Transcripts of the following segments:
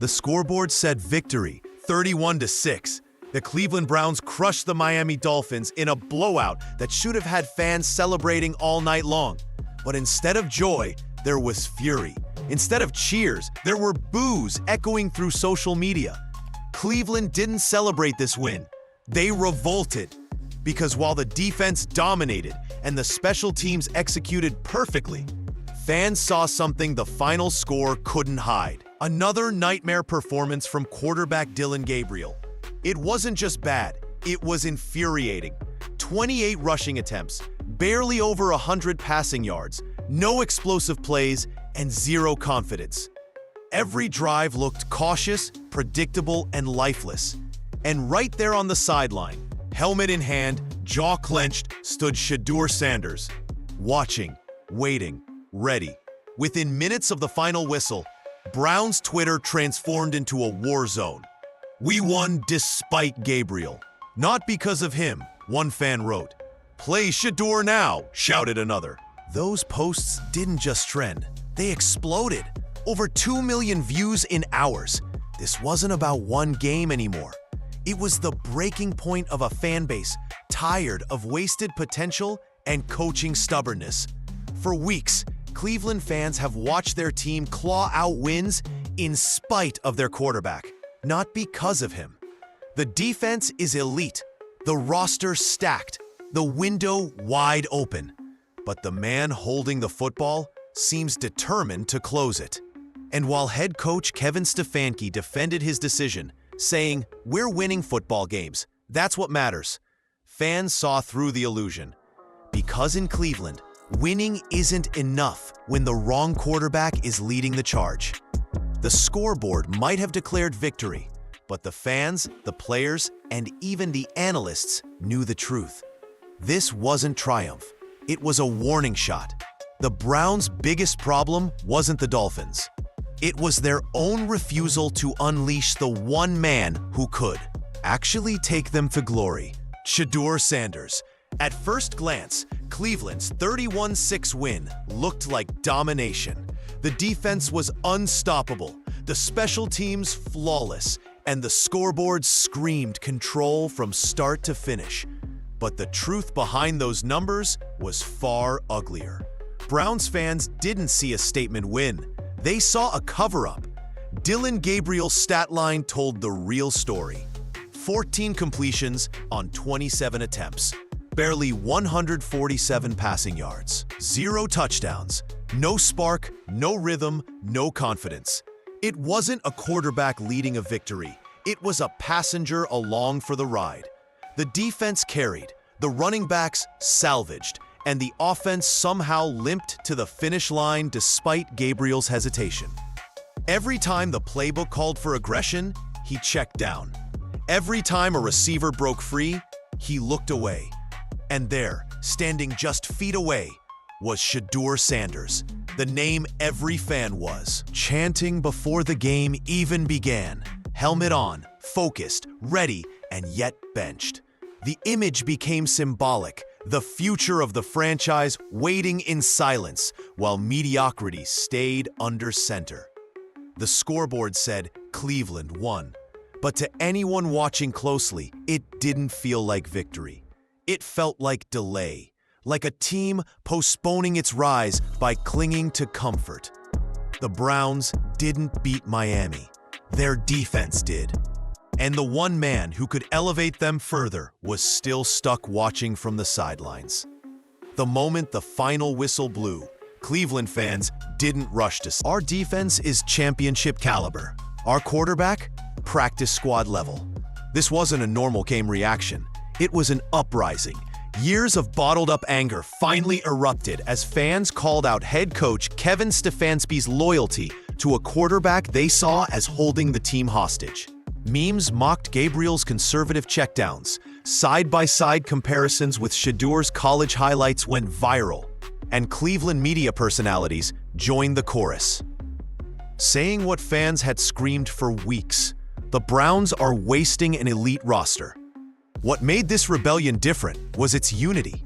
The scoreboard said victory, 31-6. The Cleveland Browns crushed the Miami Dolphins in a blowout that should have had fans celebrating all night long. But instead of joy, there was fury. Instead of cheers, there were boos echoing through social media. Cleveland didn't celebrate this win. They revolted. Because while the defense dominated and the special teams executed perfectly, fans saw something the final score couldn't hide. Another nightmare performance from quarterback Dillon Gabriel. It wasn't just bad, it was infuriating. 28 rushing attempts, barely over 100 passing yards, no explosive plays, and zero confidence. Every drive looked cautious, predictable, and lifeless. And right there on the sideline, helmet in hand, jaw clenched, stood Shedeur Sanders, watching, waiting, ready. Within minutes of the final whistle, Browns Twitter transformed into a war zone. "We won despite Gabriel. Not because of him," one fan wrote. "Play Shedeur now," shouted another. Those posts didn't just trend, they exploded. Over 2 million views in hours. This wasn't about one game anymore. It was the breaking point of a fan base tired of wasted potential and coaching stubbornness. For weeks, Cleveland fans have watched their team claw out wins in spite of their quarterback, not because of him. The defense is elite, the roster stacked, the window wide open. But the man holding the football seems determined to close it. And while head coach Kevin Stefanski defended his decision, saying, "We're winning football games, that's what matters," fans saw through the illusion. Because in Cleveland, winning isn't enough when the wrong quarterback is leading the charge. The scoreboard might have declared victory, but the fans, the players, and even the analysts knew the truth. This wasn't triumph. It was a warning shot. The Browns' biggest problem wasn't the Dolphins. It was their own refusal to unleash the one man who could actually take them to glory, Shedeur Sanders. At first glance, Cleveland's 31-6 win looked like domination. The defense was unstoppable, the special teams flawless, and the scoreboard screamed control from start to finish. But the truth behind those numbers was far uglier. Browns fans didn't see a statement win. They saw a cover-up. Dillon Gabriel's stat line told the real story. 14 completions on 27 attempts. Barely 147 passing yards. 0 touchdowns. No spark, no rhythm, no confidence. It wasn't a quarterback leading a victory. It was a passenger along for the ride. The defense carried, the running backs salvaged, and the offense somehow limped to the finish line despite Gabriel's hesitation. Every time the playbook called for aggression, he checked down. Every time a receiver broke free, he looked away. And there, standing just feet away, was Shedeur Sanders, the name every fan was chanting before the game even began. Helmet on, focused, ready, and yet benched. The image became symbolic, the future of the franchise waiting in silence while mediocrity stayed under center. The scoreboard said Cleveland won, but to anyone watching closely, it didn't feel like victory. It felt like delay, like a team postponing its rise by clinging to comfort. The Browns didn't beat Miami. Their defense did. And the one man who could elevate them further was still stuck watching from the sidelines. The moment the final whistle blew, Cleveland fans didn't rush to say, "Our defense is championship caliber. Our quarterback, practice squad level." This wasn't a normal game reaction. It was an uprising. Years of bottled-up anger finally erupted as fans called out head coach Kevin Stefanski's loyalty to a quarterback they saw as holding the team hostage. Memes mocked Gabriel's conservative checkdowns. Side-by-side comparisons with Shedeur's college highlights went viral, and Cleveland media personalities joined the chorus, saying what fans had screamed for weeks: the Browns are wasting an elite roster. What made this rebellion different was its unity.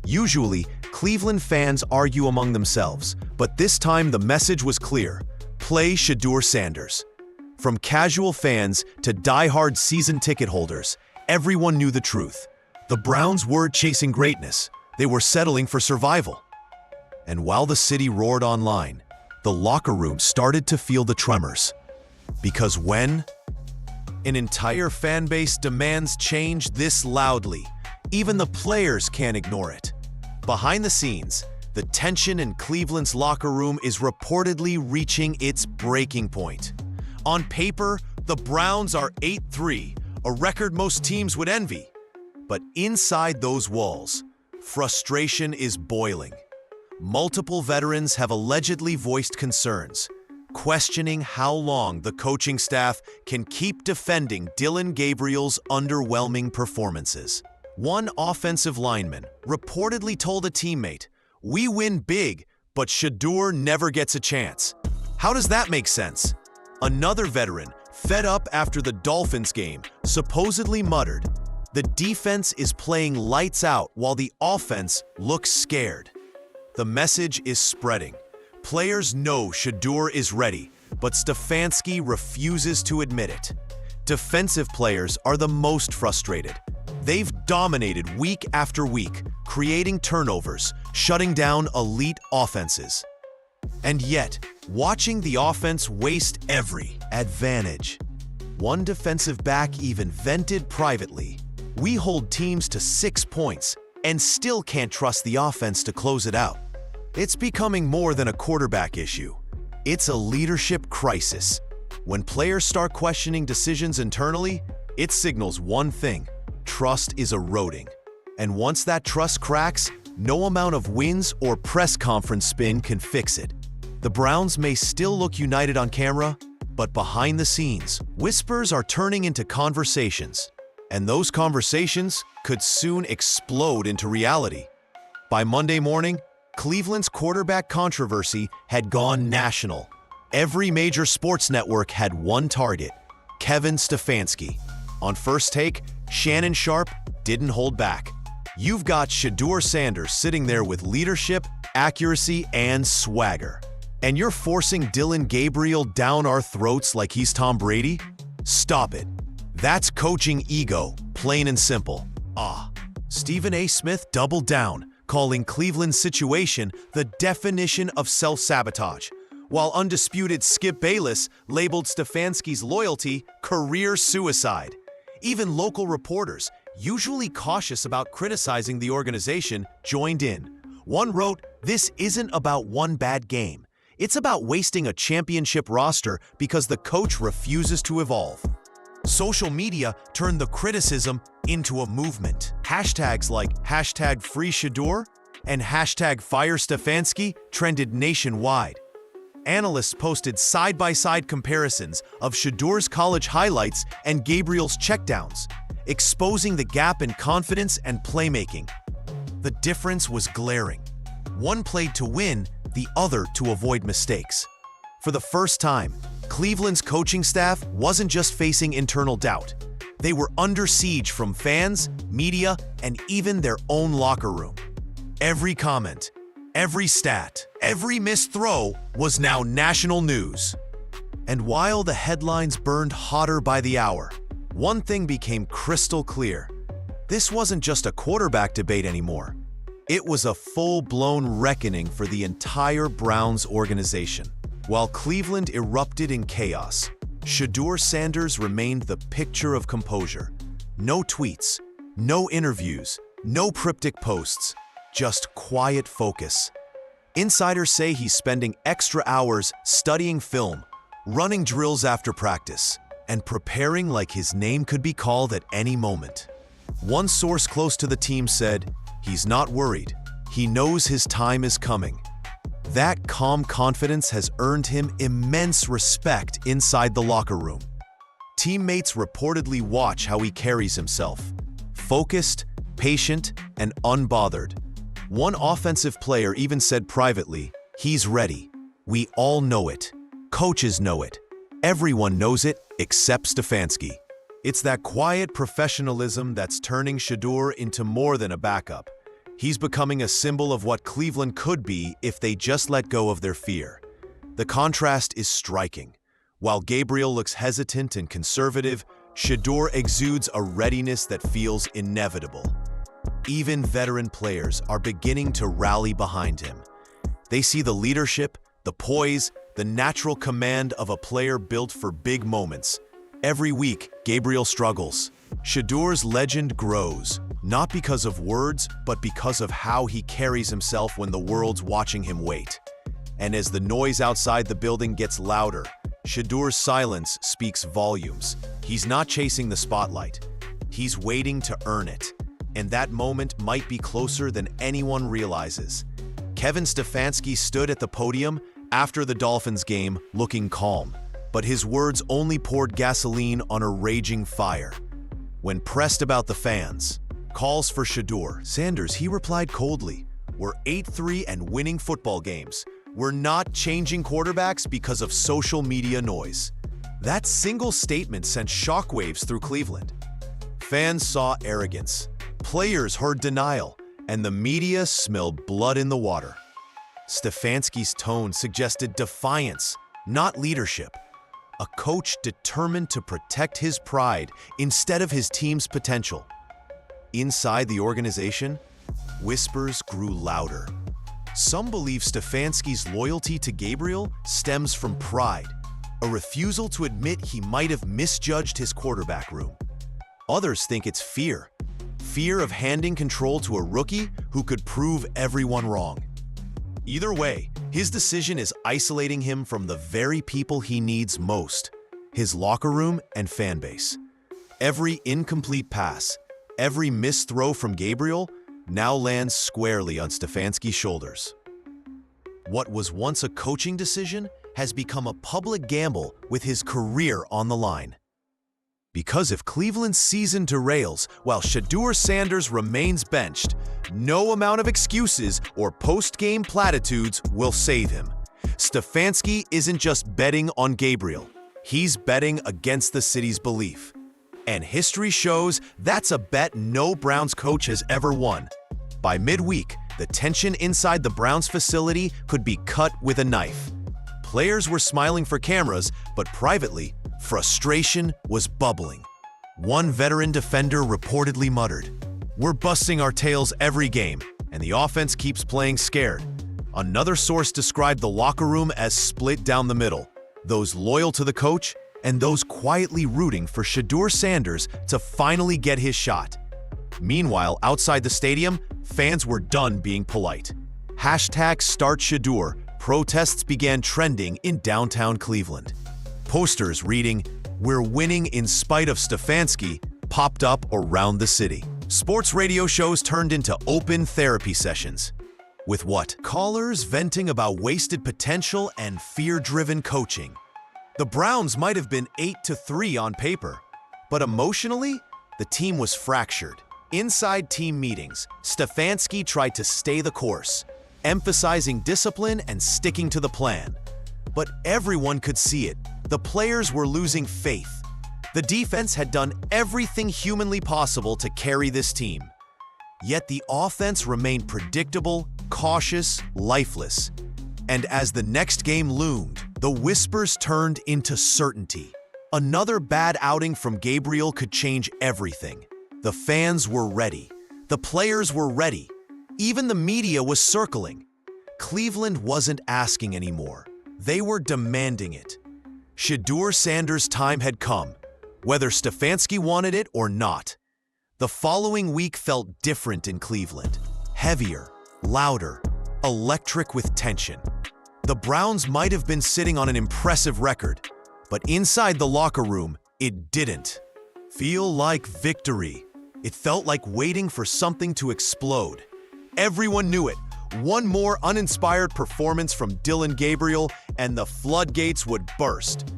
Usually, Cleveland fans argue among themselves, but this time the message was clear: play Shedeur Sanders. From casual fans to die-hard season ticket holders, everyone knew the truth. The Browns weren't chasing greatness, they were settling for survival. And while the city roared online, the locker room started to feel the tremors. Because when an entire fan base demands change this loudly, even the players can't ignore it. Behind the scenes, the tension in Cleveland's locker room is reportedly reaching its breaking point. On paper, the Browns are 8-3, a record most teams would envy. But inside those walls, frustration is boiling. Multiple veterans have allegedly voiced concerns, questioning how long the coaching staff can keep defending Dillon Gabriel's underwhelming performances. One offensive lineman reportedly told a teammate, "We win big, but Shedeur never gets a chance." How does that make sense? Another veteran, fed up after the Dolphins game, supposedly muttered, "The defense is playing lights out while the offense looks scared." The message is spreading. Players know Shedeur is ready, but Stefanski refuses to admit it. Defensive players are the most frustrated. They've dominated week after week, creating turnovers, shutting down elite offenses. And yet, watching the offense waste every advantage. One defensive back even vented privately, "We hold teams to 6 points and still can't trust the offense to close it out." It's becoming more than a quarterback issue. It's a leadership crisis. When players start questioning decisions internally, it signals one thing: trust is eroding. And once that trust cracks, no amount of wins or press conference spin can fix it. The Browns may still look united on camera, but behind the scenes, whispers are turning into conversations. And those conversations could soon explode into reality. By Monday morning, Cleveland's quarterback controversy had gone national. Every major sports network had one target: Kevin Stefanski. On First Take, Shannon Sharp didn't hold back. You've got Shedeur Sanders sitting there with leadership, accuracy, and swagger. And you're forcing Dillon Gabriel down our throats like he's Tom Brady? Stop it. That's coaching ego, plain and simple. Stephen A. Smith doubled down, calling Cleveland's situation the definition of self-sabotage, while undisputed Skip Bayless labeled Stefanski's loyalty career suicide. Even local reporters, usually cautious about criticizing the organization, joined in. One wrote, "This isn't about one bad game. It's about wasting a championship roster because the coach refuses to evolve." Social media turned the criticism into a movement. Hashtags like #FreeShedeur and #FireStefanski trended nationwide. Analysts posted side-by-side comparisons of Shedeur's college highlights and Gabriel's checkdowns, exposing the gap in confidence and playmaking. The difference was glaring. One played to win, the other to avoid mistakes. For the first time, Cleveland's coaching staff wasn't just facing internal doubt. They were under siege from fans, media, and even their own locker room. Every comment, every stat, every missed throw was now national news. And while the headlines burned hotter by the hour, one thing became crystal clear. This wasn't just a quarterback debate anymore. It was a full-blown reckoning for the entire Browns organization. While Cleveland erupted in chaos, Shedeur Sanders remained the picture of composure. No tweets, no interviews, no cryptic posts, just quiet focus. Insiders say he's spending extra hours studying film, running drills after practice, and preparing like his name could be called at any moment. One source close to the team said, "He's not worried. He knows his time is coming." That calm confidence has earned him immense respect inside the locker room. Teammates reportedly watch how he carries himself. Focused, patient, and unbothered. One offensive player even said privately, "He's ready. We all know it. Coaches know it. Everyone knows it except Stefanski." It's that quiet professionalism that's turning Shedeur into more than a backup. He's becoming a symbol of what Cleveland could be if they just let go of their fear. The contrast is striking. While Gabriel looks hesitant and conservative, Shedeur exudes a readiness that feels inevitable. Even veteran players are beginning to rally behind him. They see the leadership, the poise, the natural command of a player built for big moments. Every week, Gabriel struggles. Shedeur's legend grows, not because of words, but because of how he carries himself when the world's watching him wait. And as the noise outside the building gets louder, Shedeur's silence speaks volumes. He's not chasing the spotlight. He's waiting to earn it. And that moment might be closer than anyone realizes. Kevin Stefanski stood at the podium after the Dolphins game looking calm, but his words only poured gasoline on a raging fire. When pressed about the fans' calls for Shedeur Sanders, he replied coldly, "We're 8-3 and winning football games. We're not changing quarterbacks because of social media noise." That single statement sent shockwaves through Cleveland. Fans saw arrogance, players heard denial, and the media smelled blood in the water. Stefanski's tone suggested defiance, not leadership. A coach determined to protect his pride instead of his team's potential. Inside the organization, whispers grew louder. Some believe Stefanski's loyalty to Gabriel stems from pride, a refusal to admit he might have misjudged his quarterback room. Others think it's fear of handing control to a rookie who could prove everyone wrong. Either way, his decision is isolating him from the very people he needs most, his locker room and fan base. Every incomplete pass, every missed throw from Gabriel now lands squarely on Stefanski's shoulders. What was once a coaching decision has become a public gamble with his career on the line. Because if Cleveland's season derails while Shedeur Sanders remains benched, no amount of excuses or post-game platitudes will save him. Stefanski isn't just betting on Gabriel. He's betting against the city's belief. And history shows that's a bet no Browns coach has ever won. By midweek, the tension inside the Browns facility could be cut with a knife. Players were smiling for cameras, but privately, frustration was bubbling. One veteran defender reportedly muttered, "We're busting our tails every game, and the offense keeps playing scared." Another source described the locker room as split down the middle, those loyal to the coach and those quietly rooting for Shedeur Sanders to finally get his shot. Meanwhile, outside the stadium, fans were done being polite. #StartShedeur protests began trending in downtown Cleveland. Posters reading, "We're winning in spite of Stefanski," popped up around the city. Sports radio shows turned into open therapy sessions, with callers venting about wasted potential and fear-driven coaching. The Browns might have been 8-3 on paper, but emotionally, the team was fractured. Inside team meetings, Stefanski tried to stay the course, emphasizing discipline and sticking to the plan. But everyone could see it. The players were losing faith. The defense had done everything humanly possible to carry this team. Yet the offense remained predictable, cautious, lifeless. And as the next game loomed, the whispers turned into certainty. Another bad outing from Gabriel could change everything. The fans were ready. The players were ready. Even the media was circling. Cleveland wasn't asking anymore. They were demanding it. Shedeur Sanders' time had come, whether Stefanski wanted it or not. The following week felt different in Cleveland. Heavier, louder, electric with tension. The Browns might have been sitting on an impressive record, but inside the locker room, it didn't feel like victory. It felt like waiting for something to explode. Everyone knew it. One more uninspired performance from Dillon Gabriel, and the floodgates would burst.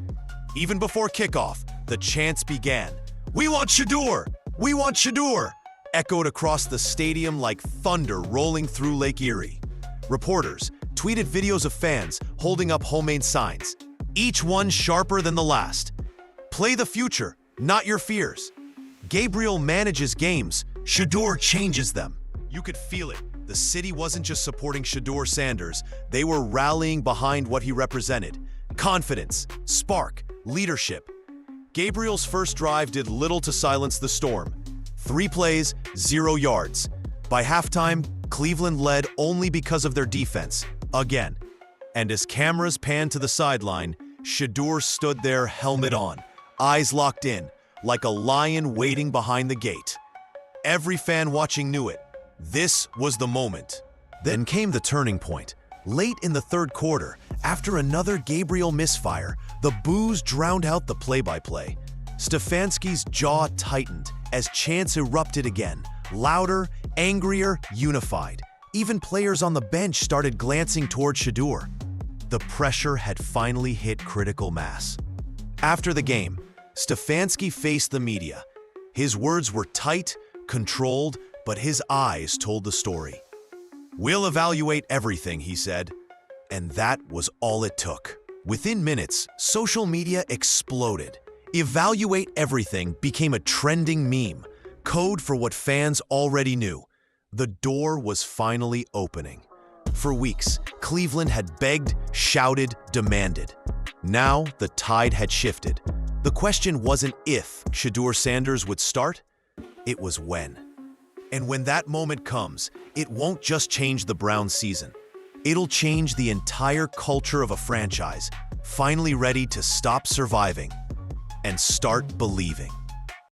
Even before kickoff, the chants began. "We want Shedeur! We want Shedeur!" echoed across the stadium like thunder rolling through Lake Erie. Reporters tweeted videos of fans holding up homemade signs, each one sharper than the last. "Play the future, not your fears." Gabriel manages games, Shedeur changes them. You could feel it. The city wasn't just supporting Shedeur Sanders, they were rallying behind what he represented. Confidence, spark, Leadership. Gabriel's first drive did little to silence the storm. 3 plays, 0 yards. By halftime, Cleveland led only because of their defense, again. And as cameras panned to the sideline, Shedeur stood there helmet on, eyes locked in, like a lion waiting behind the gate. Every fan watching knew it. This was the moment. Then came the turning point. Late in the third quarter, after another Gabriel misfire, the boos drowned out the play-by-play. Stefanski's jaw tightened as chants erupted again, louder, angrier, unified. Even players on the bench started glancing toward Shedeur. The pressure had finally hit critical mass. After the game, Stefanski faced the media. His words were tight, controlled, but his eyes told the story. "We'll evaluate everything," he said. And that was all it took. Within minutes, social media exploded. "Evaluate everything" became a trending meme, code for what fans already knew. The door was finally opening. For weeks, Cleveland had begged, shouted, demanded. Now, the tide had shifted. The question wasn't if Shedeur Sanders would start, it was when. And when that moment comes, it won't just change the Browns' season. It'll change the entire culture of a franchise, finally ready to stop surviving and start believing.